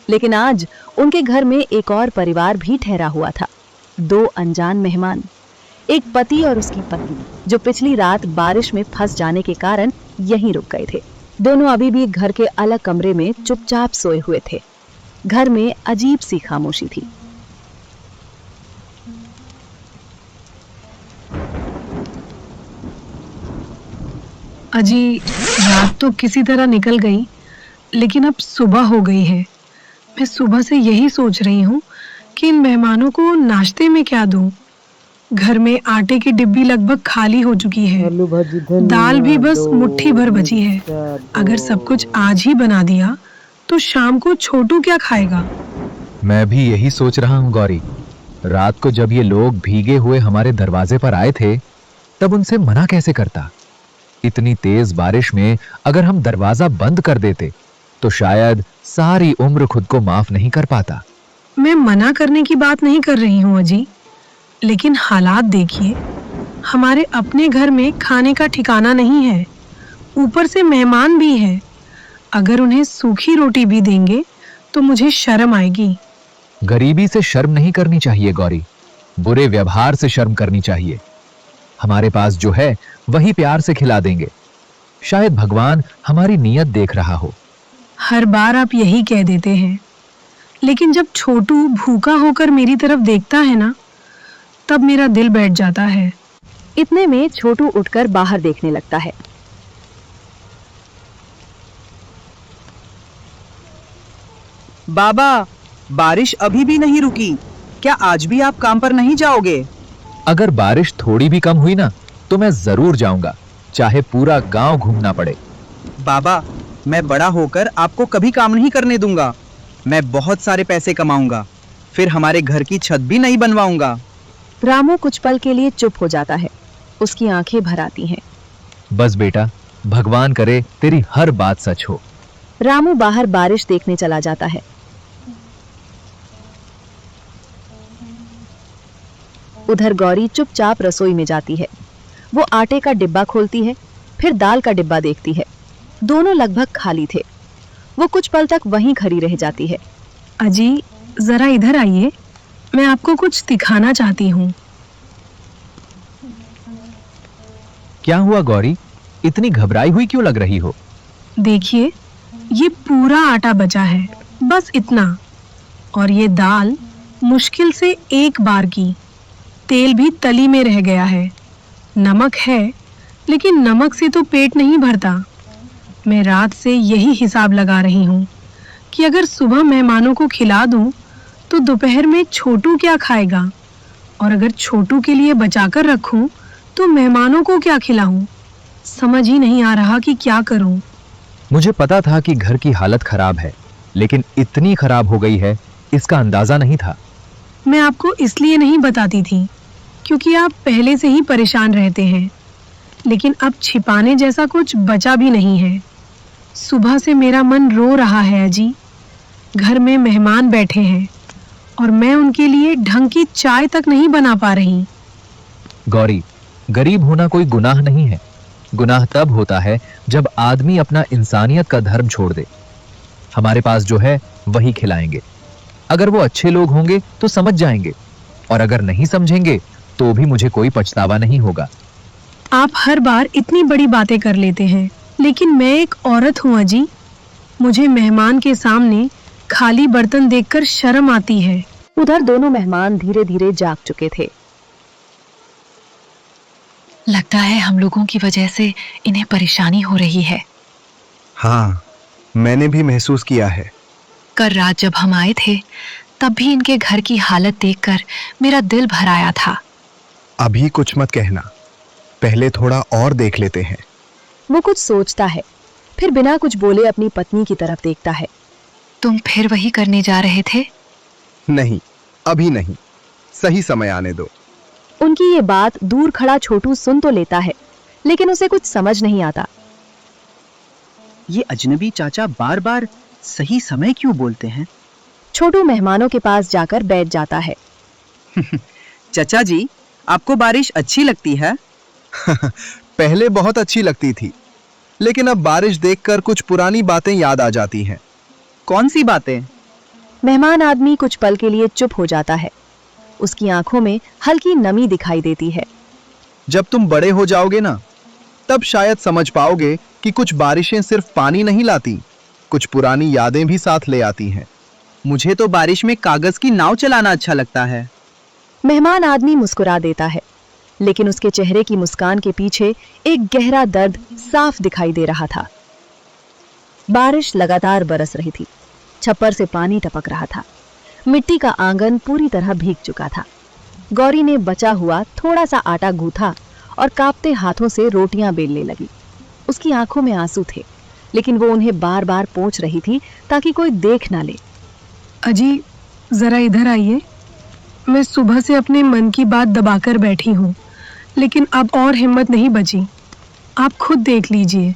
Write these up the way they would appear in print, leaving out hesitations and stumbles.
लेकिन आज उनके घर में एक और परिवार भी ठहरा हुआ था। 2 अनजान मेहमान, एक पति और उसकी पत्नी, जो पिछली रात बारिश में फंस जाने के कारण यहीं रुक गए थे। दोनों अभी भी घर के अलग कमरे में चुपचाप सोए हुए थे। घर में अजीब सी खामोशी थी। अजी, रात तो किसी तरह निकल गई, लेकिन अब सुबह हो गई है। मैं सुबह से यही सोच रही हूँ कि इन मेहमानों को नाश्ते में क्या दूं। घर में आटे की डिब्बी लगभग खाली हो चुकी है। दाल भी बस मुट्ठी भर बची है। अगर सब कुछ आज ही बना दिया तो शाम को छोटू क्या खाएगा? मैं भी यही सोच रहा हूँ गौरी। रात को जब ये लोग भीगे हुए हमारे दरवाजे पर आए थे, तब उनसे मना कैसे करता। इतनी तेज बारिश में अगर हम दरवाजा बंद कर देते तो शायद सारी उम्र खुद को माफ नहीं कर पाता। मैं मना करने की बात नहीं कर रही हूँ अजी, लेकिन हालात देखिए। हमारे अपने घर में खाने का ठिकाना नहीं है, ऊपर से मेहमान भी हैं। अगर उन्हें सूखी रोटी भी देंगे तो मुझे शर्म आएगी। गरीबी से शर्म नहीं करनी चाहिए गौरी, बुरे व्यवहार से शर्म करनी चाहिए। हमारे पास जो है वही प्यार से खिला देंगे। शायद भगवान हमारी नीयत देख रहा हो। हर बार आप यही कह देते हैं, लेकिन जब छोटू भूखा होकर मेरी तरफ देखता है ना, तब मेरा दिल बैठ जाता है। इतने में छोटू उठकर बाहर देखने लगता है। बाबा, बारिश अभी भी नहीं रुकी। क्या आज भी आप काम पर नहीं जाओगे? अगर बारिश थोड़ी भी कम हुई ना, तो मैं जरूर जाऊंगा, चाहे पूरा गांव घूमना पड़े। बाबा, मैं बड़ा होकर आपको कभी काम नहीं करने दूंगा। मैं बहुत सारे पैसे कमाऊंगा, फिर हमारे घर की छत भी नहीं बनवाऊंगा। रामू कुछ पल के लिए चुप हो जाता है। उसकी आंखें भर आती हैं। बस बेटा, भगवान करे तेरी हर बात सच हो। रामू बाहर बारिश देखने चला जाता है। उधर गौरी चुपचाप रसोई में जाती है। वो आटे का डिब्बा खोलती है, फिर दाल का डिब्बा देखती है। दोनों लगभग खाली थे। वो कुछ पल तक वहीं खड़ी रह जाती है। अजी, जरा इधर आइए, मैं आपको कुछ दिखाना चाहती हूँ। क्या हुआ गौरी, इतनी घबराई हुई क्यों लग रही हो? देखिए, ये पूरा आटा बचा है, बस इतना। और ये दाल मुश्किल से 1 बार की। तेल भी तली में रह गया है। नमक है, लेकिन नमक से तो पेट नहीं भरता। मैं रात से यही हिसाब लगा रही हूँ कि अगर सुबह मेहमानों को खिला दूँ तो दोपहर में छोटू क्या खाएगा, और अगर छोटू के लिए बचाकर रखूँ तो मेहमानों को क्या खिलाऊं। समझ ही नहीं आ रहा कि क्या करूं। मुझे पता था कि घर की हालत खराब है, लेकिन इतनी खराब हो गई है इसका अंदाजा नहीं था। मैं आपको इसलिए नहीं बताती थी क्योंकि आप पहले से ही परेशान रहते हैं, लेकिन अब छिपाने जैसा कुछ बचा भी नहीं है। सुबह से मेरा मन रो रहा है अजी। घर में मेहमान बैठे हैं और मैं उनके लिए ढंग की चाय तक नहीं बना पा रही। गौरी, गरीब होना कोई गुनाह नहीं है। गुनाह तब होता है जब आदमी अपना इंसानियत का धर्म छोड़ दे। हमारे पास जो है वही खिलाएंगे। अगर वो अच्छे लोग होंगे तो समझ जाएंगे, और अगर नहीं समझेंगे तो भी मुझे कोई पछतावा नहीं होगा। आप हर बार इतनी बड़ी बातें कर लेते हैं, लेकिन मैं एक औरत हूँ अजी। मुझे मेहमान के सामने खाली बर्तन देखकर शर्म आती है। उधर दोनों मेहमान धीरे धीरे जाग चुके थे। लगता है हम लोगों की वजह से इन्हें परेशानी हो रही है। हाँ, मैंने भी महसूस किया है। कल रात जब हम आए थे, तब भी इनके घर की हालत देखकर मेरा दिल भर आया था। अभी कुछ मत कहना, पहले थोड़ा और देख लेते हैं। वो कुछ सोचता है, फिर बिना कुछ बोले अपनी पत्नी की तरफ देखता है। तुम फिर वही करने जा रहे थे? नहीं, अभी नहीं, सही समय आने दो। उनकी ये बात दूर खड़ा छोटू सुन तो लेता है, लेकिन उसे कुछ समझ नहीं आता। ये अजनबी चाचा बार बार सही समय क्यों बोलते हैं? छोटू मेहमानों के पास जाकर बैठ जाता है। चाचा जी, आपको बारिश अच्छी लगती है? पहले बहुत अच्छी लगती थी, लेकिन अब बारिश देखकर कुछ पुरानी बातें याद आ जाती हैं। कौन सी बातें? मेहमान आदमी कुछ पल के लिए चुप हो जाता है। उसकी आंखों में हल्की नमी दिखाई देती है। जब तुम बड़े हो जाओगे ना, तब शायद समझ पाओगे कि कुछ बारिशें सिर्फ पानी नहीं लाती, कुछ पुरानी यादें भी साथ ले आती हैं। मुझे तो बारिश में कागज की नाव चलाना अच्छा लगता है। मेहमान आदमी मुस्कुरा देता है, लेकिन उसके चेहरे की मुस्कान के पीछे एक गहरा दर्द साफ दिखाई दे रहा था। बारिश लगातार बरस रही थी। छप्पर से पानी टपक रहा था। मिट्टी का आंगन पूरी तरह भीग चुका था। गौरी ने बचा हुआ थोड़ा सा आटा गूथा और कांपते हाथों से रोटियां बेलने लगी। उसकी आंखों में आंसू थे, लेकिन वो उन्हें बार बार पोंछ रही थी ताकि कोई देख ना ले। अजी, जरा इधर आइए। मैं सुबह से अपने मन की बात दबाकर बैठी हूँ, लेकिन अब और हिम्मत नहीं बची। आप खुद देख लीजिए,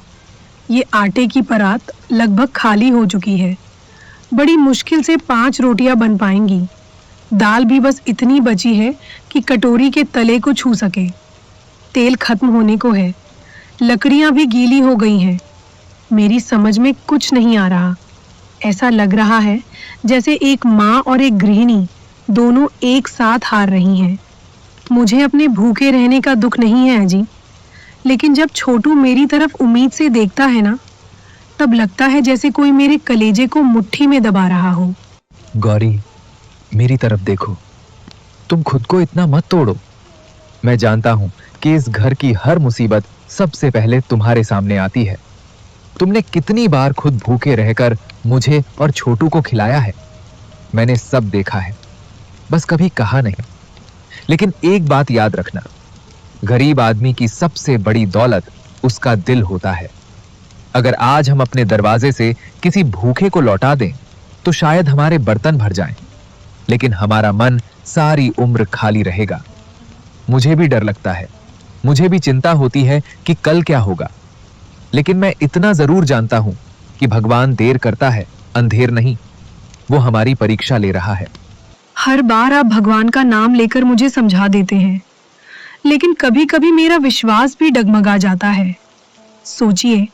ये आटे की परात लगभग खाली हो चुकी है। बड़ी मुश्किल से 5 रोटियां बन पाएंगी। दाल भी बस इतनी बची है कि कटोरी के तले को छू सके। तेल खत्म होने को है। लकड़ियां भी गीली हो गई हैं। मेरी समझ में कुछ नहीं आ रहा। ऐसा लग रहा है जैसे एक माँ और एक गृहिणी दोनों एक साथ हार रही हैं। मुझे अपने भूखे रहने का दुख नहीं है अजी, लेकिन जब छोटू मेरी तरफ उम्मीद से देखता है ना, तब लगता है जैसे कोई मेरे कलेजे को मुट्ठी में दबा रहा हो। गौरी, मेरी तरफ देखो। तुम खुद को इतना मत तोड़ो। मैं जानता हूं कि इस घर की हर मुसीबत सबसे पहले तुम्हारे सामने आती है। तुमने कितनी बार खुद भूखे रहकर मुझे और छोटू को खिलाया है। मैंने सब देखा है, बस कभी कहा नहीं। लेकिन एक बात याद रखना, गरीब आदमी की सबसे बड़ी दौलत उसका दिल होता है। अगर आज हम अपने दरवाजे से किसी भूखे को लौटा दें तो शायद हमारे बर्तन भर जाएं, लेकिन हमारा मन सारी उम्र खाली रहेगा। मुझे भी डर लगता है, मुझे भी चिंता होती है कि कल क्या होगा, लेकिन मैं इतना जरूर जानता हूं कि भगवान देर करता है, अंधेर नहीं। वो हमारी परीक्षा ले रहा है। हर बार आप भगवान का नाम लेकर मुझे समझा देते हैं, लेकिन कभी कभी मेरा विश्वास भी डगमगा जाता है। सोचिए,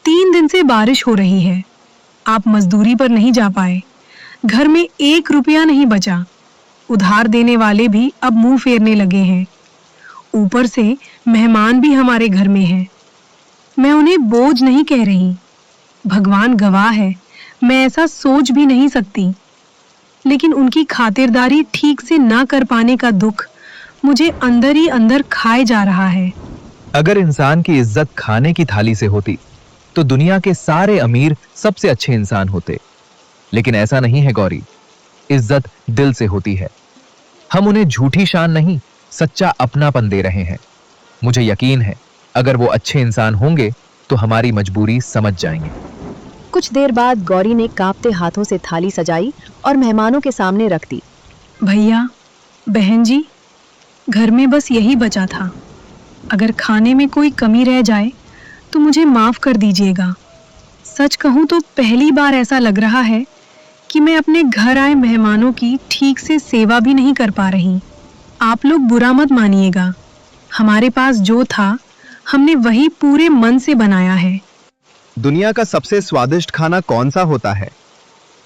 3 दिन से बारिश हो रही है। आप मजदूरी पर नहीं जा पाए। घर में 1 रुपया नहीं बचा। उधार देने वाले भी अब मुंह फेरने लगे हैं। ऊपर से मेहमान भी हमारे घर में हैं। मैं उन्हें बोझ नहीं कह रही, भगवान गवाह है, मैं ऐसा सोच भी नहीं सकती। लेकिन उनकी खातिरदारी ठीक से ना कर पाने का दुख मुझे अंदर ही अंदर खाए जा रहा है। अगर इंसान की इज्जत खाने की थाली से होती तो दुनिया के सारे अमीर सबसे अच्छे इंसान होते, लेकिन ऐसा नहीं है गौरी। इज्जत दिल से होती है। हम उन्हें झूठी शान नहीं, सच्चा अपनापन दे रहे हैं। मुझे यकीन है अगर वो अच्छे इंसान होंगे तो हमारी मजबूरी समझ जाएंगे। कुछ देर बाद गौरी ने कांपते हाथों से थाली सजाई और मेहमानों के सामने रख दी। भैया, बहन जी, घर में बस यही बचा था। अगर खाने में कोई कमी रह जाए तो मुझे माफ कर दीजिएगा। सच कहूँ तो पहली बार ऐसा लग रहा है कि मैं अपने घर आए मेहमानों की ठीक से सेवा भी नहीं कर पा रही। आप लोग बुरा मत मानिएगा। हमारे पास जो था हमने वही पूरे मन से बनाया है। दुनिया का सबसे स्वादिष्ट खाना कौन सा होता है?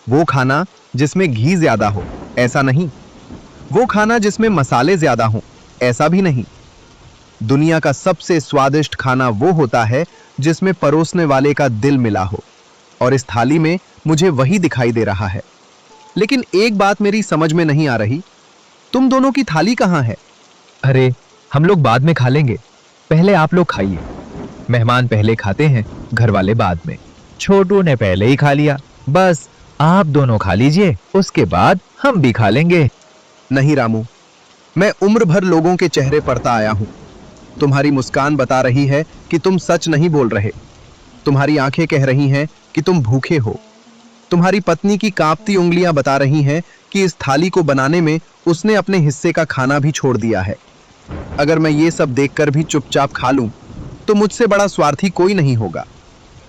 वो खाना जिसमें घी ज्यादा हो, ऐसा नहीं। वो खाना जिसमें मसाले ज्यादा हो, ऐसा भी नहीं। दुनिया का सबसे स्वादिष्ट खाना वो होता है जिसमें परोसने वाले का दिल मिला हो, और इस थाली में मुझे वही दिखाई दे रहा है। लेकिन एक बात मेरी समझ में नहीं आ रही, तुम दोनों की थाली कहाँ है? अरे, हम लोग बाद में खा लेंगे, पहले आप लोग खाइए। मेहमान पहले खाते हैं, घर वाले बाद में। छोटू ने पहले ही खा लिया, बस आप दोनों खा लीजिए, उसके बाद हम भी खा लेंगे। नहीं रामू, मैं उम्र भर लोगों के चेहरे पढ़ता आया हूं। तुम्हारी मुस्कान बता रही है कि तुम सच नहीं बोल रहे। तुम्हारी आंखें कह रही हैं कि तुम भूखे हो। तुम्हारी पत्नी की कांपती उंगलियां बता रही हैं कि इस थाली को बनाने में उसने अपने हिस्से का खाना भी छोड़ दिया है। अगर मैं ये सब देखकर भी चुपचाप खा लूं तो मुझसे बड़ा स्वार्थी कोई नहीं होगा।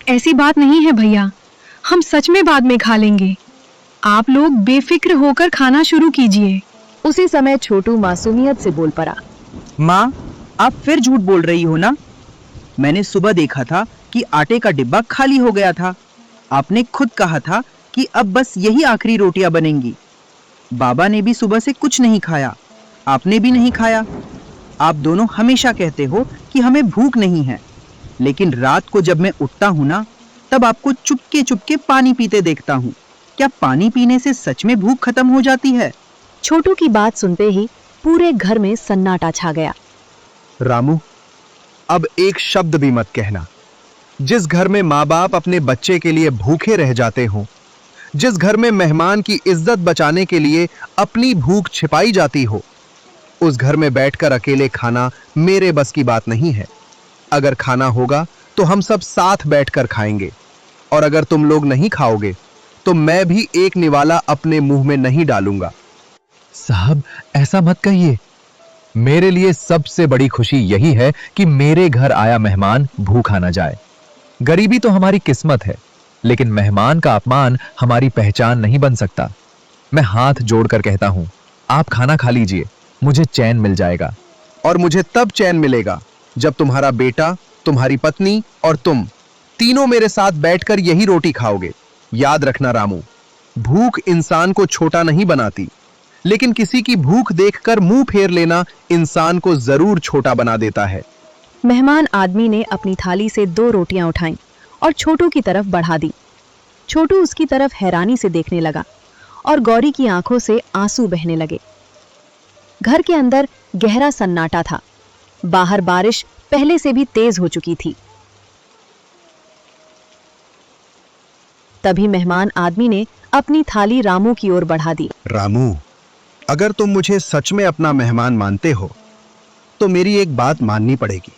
ऐसी बात नहीं है भैया, हम सच में बाद में खा लेंगे। आप लोग बेफिक्र होकर खाना शुरू कीजिए। उसी समय छोटू मासूमियत से बोल पड़ा। माँ, आप फिर झूठ बोल रही हो ना? मैंने सुबह देखा था कि आटे का डिब्बा खाली हो गया था। आपने खुद कहा था कि अब बस यही आखिरी रोटियां बनेंगी। बाबा ने भी सुबह से कुछ नहीं खाया, आपने भी नहीं खाया। आप दोनों हमेशा कहते हो कि हमें भूख नहीं है, लेकिन रात को जब मैं उठता हूं ना, तब आपको चुपके चुपके पानी पीते देखता हूं। क्या पानी पीने से सच में भूख खत्म हो जाती है? छोटू की बात सुनते ही पूरे घर में सन्नाटा छा गया। रामू, अब एक शब्द भी मत कहना। जिस घर में माँ बाप अपने बच्चे के लिए भूखे रह जाते हों, जिस घर में मेहमान की इज्जत बचाने के लिए अपनी भूख छिपाई जाती हो, उस घर में बैठकर अकेले खाना मेरे बस की बात नहीं है। अगर खाना होगा तो हम सब साथ बैठकर खाएंगे, और अगर तुम लोग नहीं खाओगे तो मैं भी एक निवाला अपने मुंह में नहीं डालूंगा। साहब, ऐसा मत कहिए। मेरे लिए सबसे बड़ी खुशी यही है कि मेरे घर आया मेहमान भूखा ना जाए। गरीबी तो हमारी किस्मत है, लेकिन मेहमान का अपमान हमारी पहचान नहीं बन सकता। मैं हाथ जोड़कर कहता हूं, आप खाना खा लीजिए, मुझे चैन मिल जाएगा। और मुझे तब चैन मिलेगा जब तुम्हारा बेटा, तुम्हारी पत्नी और तुम तीनों मेरे साथ बैठकर यही रोटी खाओगे। याद रखना रामू, भूख इंसान को छोटा नहीं बनाती, लेकिन किसी की भूख देखकर मुंह फेर लेना इंसान को जरूर छोटा बना देता है। मेहमान आदमी ने अपनी थाली से 2 रोटियां उठाईं और छोटू की तरफ बढ़ा दी। छोटू उसकी तरफ हैरानी से देखने लगा और गौरी की आंखों से आंसू बहने लगे। घर के अंदर गहरा सन्नाटा था। बाहर बारिश पहले से भी तेज हो चुकी थी। तभी मेहमान आदमी ने अपनी थाली रामू की ओर बढ़ा दी। रामू, अगर तुम मुझे सच में अपना मेहमान मानते हो तो मेरी एक बात माननी पड़ेगी।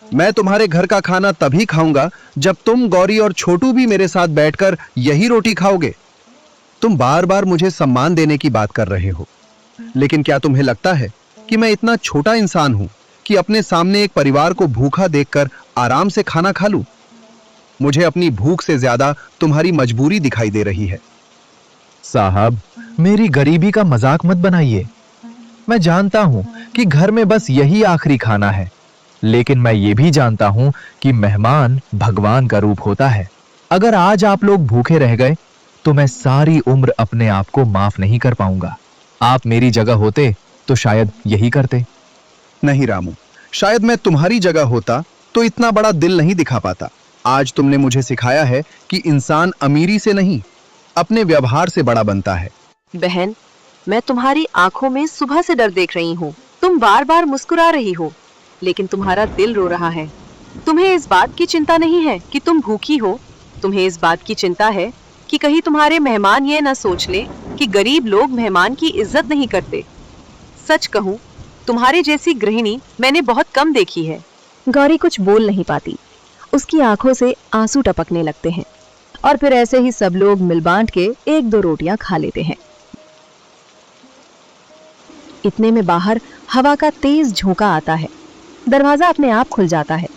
मैं तुम्हारे घर का खाना तभी खाऊंगा जब तुम, गौरी और छोटू भी मेरे साथ बैठकर यही रोटी खाओगे। तुम बार बार मुझे सम्मान देने की बात कर रहे हो, लेकिन क्या तुम्हें लगता है कि मैं इतना छोटा इंसान हूं कि अपने सामने एक परिवार को भूखा देखकर आराम से खाना खा लूं? मुझे अपनी भूख से ज्यादा तुम्हारी मजबूरी दिखाई दे रही है। साहब, मेरी गरीबी का मजाक मत बनाइए। मैं जानता हूं कि घर में बस यही आखिरी खाना है, लेकिन मैं ये भी जानता हूं कि मेहमान भगवान का रूप होता है। अगर आज आप लोग भूखे रह गए तो मैं सारी उम्र अपने आप को माफ नहीं कर पाऊंगा। आप मेरी जगह होते तो शायद यही करते। नहीं रामू, शायद मैं तुम्हारी जगह होता तो इतना बड़ा दिल नहीं दिखा पाता। आज तुमने मुझे सिखाया है कि इंसान अमीरी से नहीं, अपने व्यवहार से बड़ा बनता है। बहन, मैं तुम्हारी आंखों में सुबह से डर देख रही हूँ। तुम बार बार मुस्कुरा रही हो, लेकिन तुम्हारा दिल रो रहा है। तुम्हें इस बात की चिंता नहीं है कि तुम भूखी हो, तुम्हें इस बात की चिंता है कि कहीं तुम्हारे मेहमान ये न सोच ले कि गरीब लोग मेहमान की इज्जत नहीं करते। सच कहूँ, तुम्हारे जैसी गृहिणी मैंने बहुत कम देखी है। गौरी कुछ बोल नहीं पाती। उसकी आंखों से आंसू टपकने लगते हैं और फिर ऐसे ही सब लोग मिल बांट के 1-2 रोटियां खा लेते हैं। इतने में बाहर हवा का तेज झोंका आता है। दरवाजा अपने आप खुल जाता है।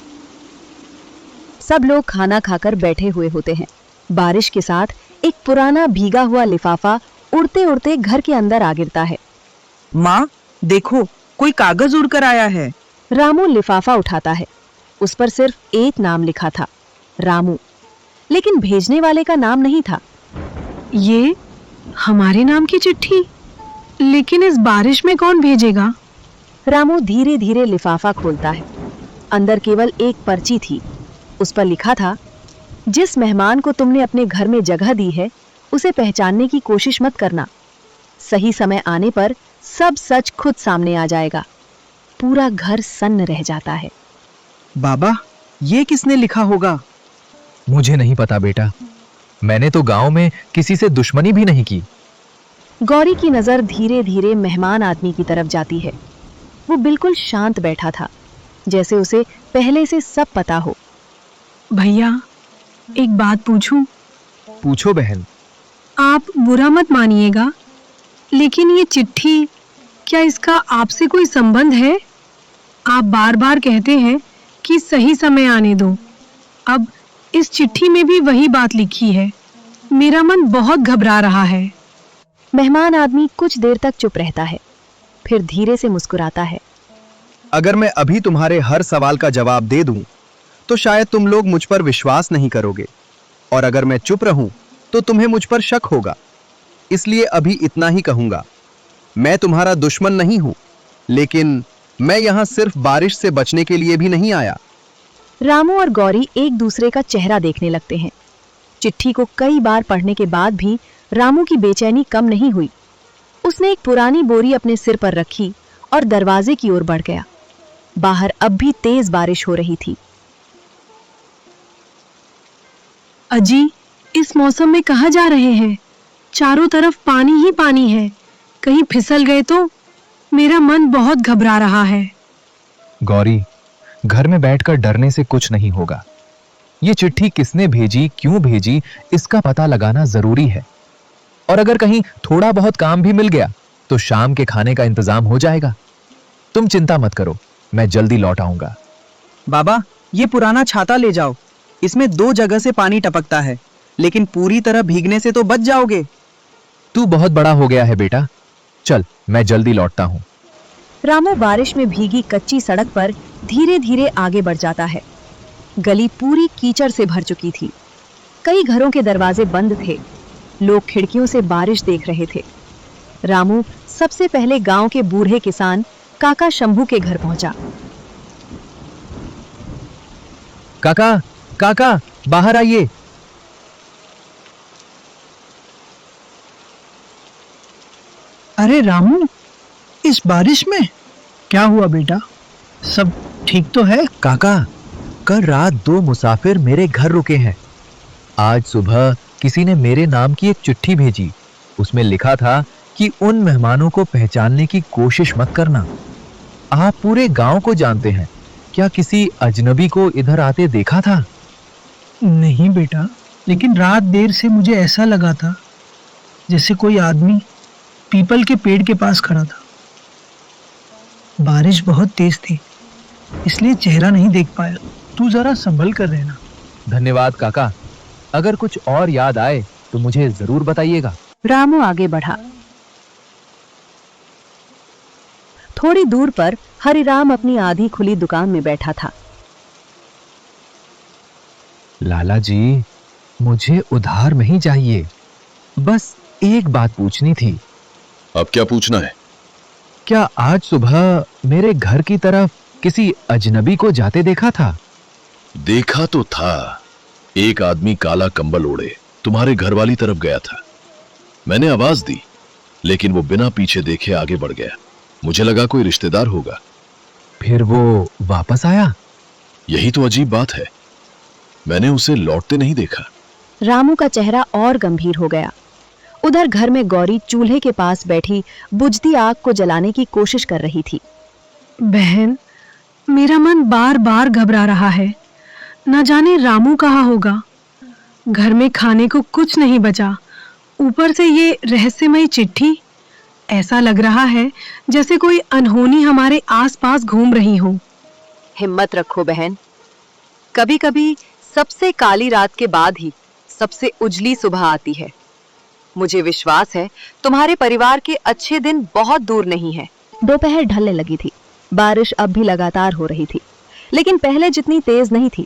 सब लोग खाना खाकर बैठे हुए होते हैं। बारिश के साथ एक पुराना भीगा हुआ लिफाफा उड़ते उड़ते घर के अंदर आ गिरता है। माँ, देखो, कोई कागज उड़कर आया है। रामू लिफाफा उठाता है। उस पर सिर्फ एक नाम लिखा था, रामू, लेकिन भेजने वाले का नाम नहीं था। ये हमारे नाम की चिट्ठी, लेकिन इस बारिश में कौन भेजेगा? रामू धीरे धीरे लिफाफा खोलता है। अंदर केवल एक पर्ची थी। उस पर लिखा था, जिस मेहमान को तुमने अपने घर में जगह दी है, उसे पहचानने की कोशिश मत करना। सही समय आने पर सब सच खुद सामने आ जाएगा। पूरा घर सन्न रह जाता है। बाबा, ये किसने लिखा होगा? मुझे नहीं पता बेटा, मैंने तो गांव में किसी से दुश्मनी भी नहीं की। गौरी की नजर धीरे धीरे मेहमान आदमी की तरफ जाती है। वो बिल्कुल शांत बैठा था, जैसे उसे पहले से सब पता हो। भैया, एक बात पूछूं? पूछो बहन। आप बुरा मत मानिएगा, लेकिन ये चिट्ठी, क्या इसका आपसे कोई संबंध है? आप बार बार कहते हैं कि सही समय आने दो। अब इस चिट्ठी में भी वही बात लिखी है। मेरा मन बहुत घबरा रहा है। मेहमान आदमी कुछ देर तक चुप रहता है, फिर धीरे से मुस्कुराता है। अगर मैं अभी तुम्हारे हर सवाल का जवाब दे दूं, तो शायद तुम लोग मुझ पर विश्वास नहीं करोगे, और अगर मैं चुप रहूं, तो तुम्हें मुझ पर शक होगा, इसलिए अभी इतना ही कहूंगा। मैं तुम्हारा दुश्मन नहीं हूं, लेकिन मैं यहां सिर्फ बारिश से बचने के लिए भी नहीं आया। रामू और गौरी एक दूसरे का चेहरा देखने लगते हैं। चिट्ठी को कई बार पढ़ने के बाद भी रामू की बेचैनी कम नहीं हुई। उसने एक पुरानी बोरी अपने सिर पर रखी और दरवाजे की ओर बढ़ गया। बाहर अब भी तेज बारिश हो रही थी। अजी, इस मौसम में कहाँ जा रहे हैं? चारों तरफ पानी ही पानी है, कहीं फिसल गए तो? मेरा मन बहुत घबरा रहा है। गौरी, घर में बैठकर डरने से कुछ नहीं होगा। ये चिट्ठी किसने भेजी, क्यों भेजी, इसका पता लगाना जरूरी है। और अगर कहीं थोड़ा बहुत काम भी मिल गया तो शाम के खाने का इंतजाम हो जाएगा। तुम चिंता मत करो, मैं जल्दी लौट आऊंगा। बाबा, ये पुराना छाता ले जाओ। इसमें 2 जगह से पानी टपकता है, लेकिन पूरी तरह भीगने से तो बच जाओगे। तू बहुत बड़ा हो गया है बेटा, चल मैं जल्दी लौटता हूं। रामू बारिश में भीगी कच्ची सड़क पर धीरे धीरे आगे बढ़ जाता है। गली पूरी कीचड़ से भर चुकी थी। कई घरों के दरवाजे बंद थे। लोग खिड़कियों से बारिश देख रहे थे। रामू सबसे पहले गांव के बूढ़े किसान काका शंभू के घर पहुंचा। काका, काका, बाहर आइए। अरे रामू, इस बारिश में क्या हुआ बेटा? सब ठीक तो है? काका, कल रात 2 मुसाफिर मेरे घर रुके हैं। आज सुबह किसी ने मेरे नाम की एक चिट्ठी भेजी। उसमें लिखा था कि उन मेहमानों को पहचानने की कोशिश मत करना। आप पूरे गांव को जानते हैं, क्या किसी अजनबी को इधर आते देखा था? नहीं बेटा, लेकिन रात देर से मुझे ऐसा लगा था जैसे कोई आदमी पीपल के पेड़ के पास खड़ा था। बारिश बहुत तेज थी, इसलिए चेहरा नहीं देख पाया। तू जरा संभल कर रहना। धन्यवाद काका, अगर कुछ और याद आए तो मुझे जरूर बताइएगा। रामू आगे बढ़ा। थोड़ी दूर पर हरिराम अपनी आधी खुली दुकान में बैठा था। लाला जी, मुझे उधार नहीं चाहिए, बस एक बात पूछनी थी। अब क्या पूछना है? क्या आज सुबह मेरे घर की तरफ किसी अजनबी को जाते देखा था? देखा तो था, एक आदमी काला कंबल ओढ़े तुम्हारे घर वाली तरफ गया था। मैंने आवाज दी, लेकिन वो बिना पीछे देखे आगे बढ़ गया। मुझे लगा कोई रिश्तेदार होगा। फिर वो वापस आया? यही तो अजीब बात है, मैंने उसे लौटते नहीं देखा। रामू का चेहरा और गंभीर हो गया। उधर घर में गौरी चूल्हे के पास बैठी बुझती आग को जलाने की कोशिश कर रही थी। बहन, मेरा मन बार बार घबरा रहा है। न जाने रामू कहाँ होगा। घर में खाने को कुछ नहीं बचा, ऊपर से ये रहस्यमयी चिट्ठी। ऐसा लग रहा है जैसे कोई अनहोनी हमारे आसपास घूम रही हो। हिम्मत रखो बहन, कभी कभी सबसे काली रात के बाद ही सबसे उजली सुबह आती है। मुझे विश्वास है तुम्हारे परिवार के अच्छे दिन बहुत दूर नहीं है। दोपहर ढलने लगी थी। बारिश अब भी लगातार हो रही थी, लेकिन पहले जितनी तेज नहीं थी।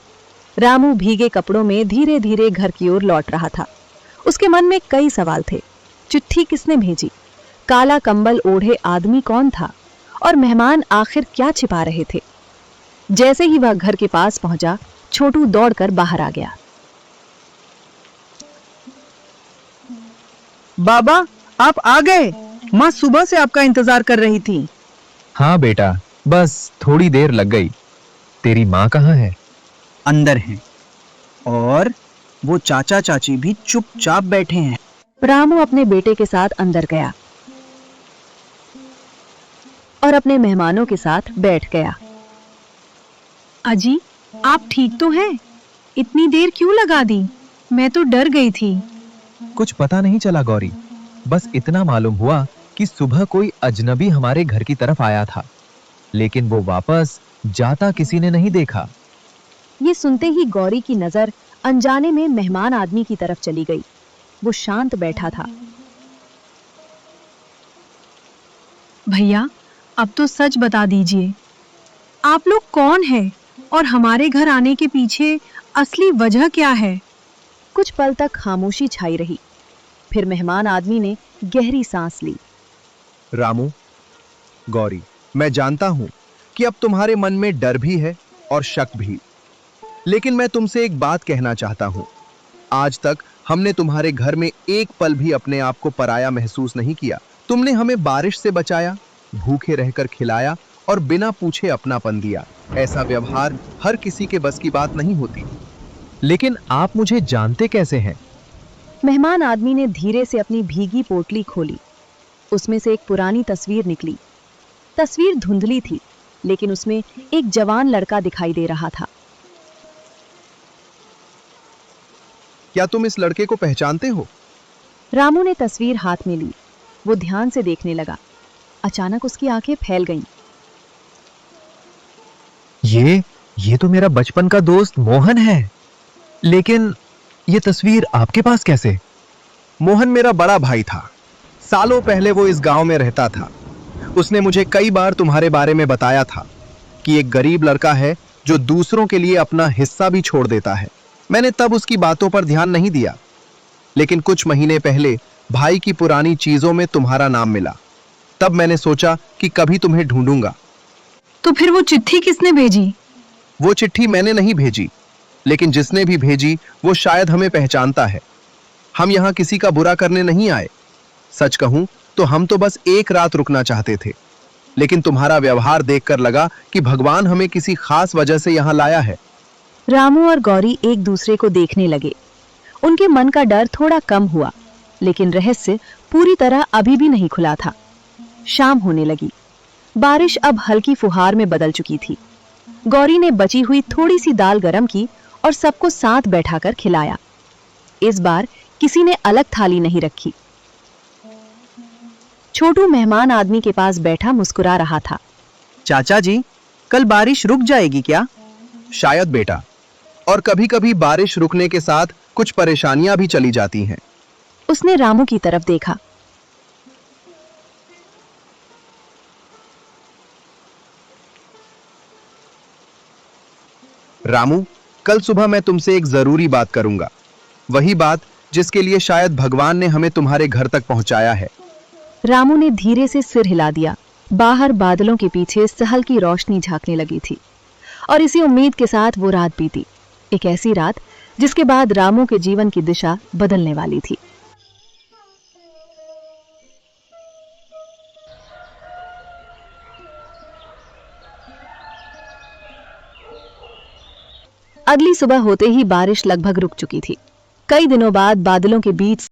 रामू भीगे कपड़ों में धीरे धीरे घर की ओर लौट रहा था। उसके मन में कई सवाल थे। चिट्ठी किसने भेजी? काला कंबल ओढ़े आदमी कौन था? और मेहमान आखिर क्या छिपा रहे थे? जैसे ही वह घर के पास पहुंचा, छोटू दौड़कर बाहर आ गया। बाबा, आप आ गए। माँ सुबह से आपका इंतजार कर रही थी। हाँ बेटा, बस थोड़ी देर लग गई। तेरी माँ कहाँ है? अंदर हैं, और वो चाचा चाची भी चुपचाप बैठे हैं। रामू अपने बेटे के साथ अंदर गया और अपने मेहमानों के साथ बैठ गया। अजी, आप ठीक तो हैं? इतनी देर क्यों लगा दी? मैं तो डर गई थी। कुछ पता नहीं चला गौरी, बस इतना मालूम हुआ कि सुबह कोई अजनबी हमारे घर की तरफ आया था, लेकिन वो वापस जाता किसी ने नहीं देखा। ये सुनते ही गौरी की नजर अनजाने में मेहमान आदमी की तरफ चली गई। वो शांत बैठा था। भैया, अब तो सच बता दीजिए, आप लोग कौन हैं और हमारे घर आने के पीछे असली वजह क्या है? कुछ पल तक खामोशी छाई रही। फिर मेहमान आदमी ने गहरी सांस ली। रामू, गौरी, मैं जानता हूं कि अब तुम्हारे मन में डर भी है और शक भी, लेकिन मैं तुमसे एक बात कहना चाहता हूं। आज तक हमने तुम्हारे घर में एक पल भी अपने आप को पराया महसूस नहीं किया। तुमने हमें बारिश से बचाया, भूखे रहकर खिलाया और बिना पूछे अपनापन दिया। ऐसा व्यवहार हर किसी के बस की बात नहीं होती। लेकिन आप मुझे जानते कैसे हैं? मेहमान आदमी ने धीरे से अपनी भीगी पोटली खोली। उसमें से एक पुरानी तस्वीर निकली। तस्वीर धुंधली थी, लेकिन उसमें एक जवान लड़का दिखाई दे रहा था। क्या तुम इस लड़के को पहचानते हो? रामू ने तस्वीर हाथ में ली। वो ध्यान से देखने लगा। अचानक उसकी आंखें फैल गईं। ये तो मेरा बचपन का दोस्त मोहन है। लेकिन ये तस्वीर आपके पास कैसे? मोहन मेरा बड़ा भाई था। सालों पहले वो इस गांव में रहता था। उसने मुझे कई बार तुम्हारे बारे में बताया था कि एक गरीब लड़का है जो दूसरों के लिए अपना हिस्सा भी छोड़ देता है। मैंने तब उसकी बातों पर ध्यान नहीं दिया, लेकिन कुछ महीने पहले भाई की पुरानी चीजों में तुम्हारा नाम मिला। तब मैंने सोचा कि कभी तुम्हें ढूंढूंगा। तो फिर वो चिट्ठी किसने भेजी? वो चिट्ठी मैंने नहीं भेजी, लेकिन जिसने भी भेजी वो शायद हमें पहचानता है। हम यहाँ किसी का बुरा करने नहीं आए। सच कहूं तो हम तो बस एक रात रुकना चाहते थे, लेकिन तुम्हारा व्यवहार देखकर लगा कि भगवान हमें किसी खास वजह से यहाँ लाया है। रामू और गौरी एक दूसरे को देखने लगे। उनके मन का डर थोड़ा कम हुआ, लेकिन रहस्य पूरी तरह अभी भी नहीं खुला था। शाम होने लगी। बारिश अब हल्की फुहार में बदल चुकी थी। गौरी ने बची हुई थोड़ी सी दाल गरम की और सबको साथ बैठाकर खिलाया। इस बार किसी ने अलग थाली नहीं रखी। छोटू मेहमान आदमी के पास बैठा मुस्कुरा रहा था। चाचा जी, कल बारिश रुक जाएगी क्या? शायद बेटा, और कभी-कभी बारिश रुकने के साथ कुछ परेशानियां भी चली जाती हैं। उसने रामू की तरफ देखा। रामू, कल सुबह मैं तुमसे एक जरूरी बात करूंगा। वही बात जिसके लिए शायद भगवान ने हमें तुम्हारे घर तक पहुंचाया है। रामू ने धीरे से सिर हिला दिया। बाहर बादलों के पीछे सहल की रोशनी झांकने लगी थी और इसी उम्मीद के साथ वो रात बीती। एक ऐसी रात जिसके बाद रामू के जीवन की दिशा बदलने वाली थी। अगली सुबह होते ही बारिश लगभग रुक चुकी थी। कई दिनों बाद बादलों के बीच